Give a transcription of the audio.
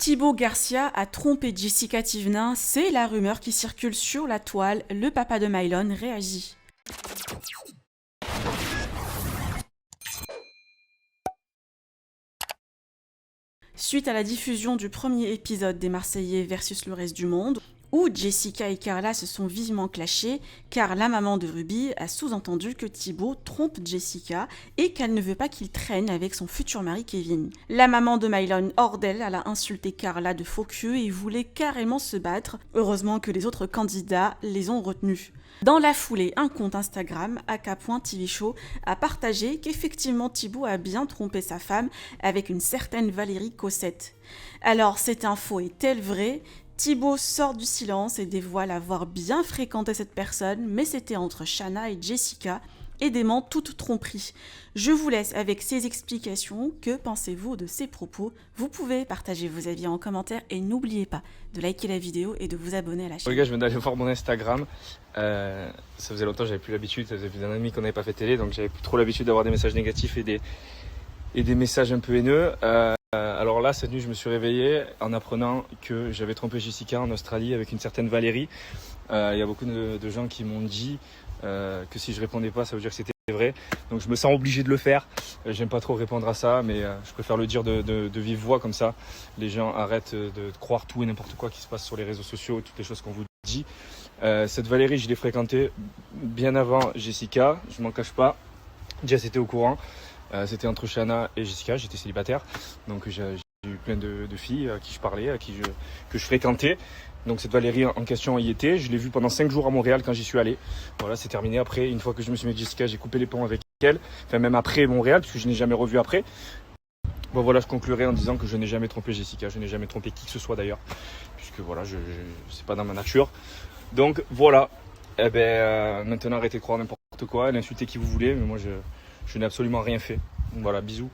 Thibaut Garcia a trompé Jessica Thivenin, c'est la rumeur qui circule sur la toile. Le papa de Mylone réagit. Suite à la diffusion du premier épisode des Marseillais versus le reste du monde, où Jessica et Carla se sont vivement clashées, car la maman de Ruby a sous-entendu que Thibaut trompe Jessica et qu'elle ne veut pas qu'il traîne avec son futur mari Kevin. La maman de Mylone, hors d'elle, elle a insulté Carla de faux cul et voulait carrément se battre. Heureusement que les autres candidats les ont retenus. Dans la foulée, un compte Instagram, aka.tvshow, a partagé qu'effectivement Thibaut a bien trompé sa femme avec une certaine Valérie Cossette. Alors, cette info est-elle vraie ? Thibaut sort du silence et dévoile avoir bien fréquenté cette personne, mais c'était entre Shanna et Jessica, et dément toute tromperie. Je vous laisse avec ces explications. Que pensez-vous de ces propos ? Vous pouvez partager vos avis en commentaire et n'oubliez pas de liker la vidéo et de vous abonner à la chaîne. Les gars, je viens d'aller voir mon Instagram. Ça faisait longtemps que j'avais plus l'habitude, ça faisait plus d'un an et demi qu'on n'avait pas fait télé, donc j'avais plus trop l'habitude d'avoir des messages négatifs et des messages un peu haineux. Alors là, cette nuit, je me suis réveillé en apprenant que j'avais trompé Jessica en Australie avec une certaine Valérie. Il y a beaucoup de gens qui m'ont dit que si je répondais pas, ça veut dire que c'était vrai. Donc je me sens obligé de le faire. J'aime pas trop répondre à ça, mais je préfère le dire de vive voix, comme ça les gens arrêtent de croire tout et n'importe quoi qui se passe sur les réseaux sociaux, toutes les choses qu'on vous dit. Cette Valérie, je l'ai fréquentée bien avant Jessica, je m'en cache pas. Jess était au courant. C'était entre Shanna et Jessica, j'étais célibataire, donc j'ai eu plein de filles à qui je parlais, que je fréquentais. Donc cette Valérie en question y était, je l'ai vue pendant 5 jours à Montréal quand j'y suis allé. Voilà, c'est terminé. Après, une fois que je me suis mis avec Jessica, j'ai coupé les ponts avec elle, enfin même après Montréal, puisque je n'ai jamais revu après. Bon voilà, je conclurai en disant que je n'ai jamais trompé Jessica, je n'ai jamais trompé qui que ce soit d'ailleurs, puisque voilà, c'est pas dans ma nature. Donc voilà, maintenant arrêtez de croire n'importe quoi, insultez qui vous voulez, mais moi je n'ai absolument rien fait. Voilà, bisous.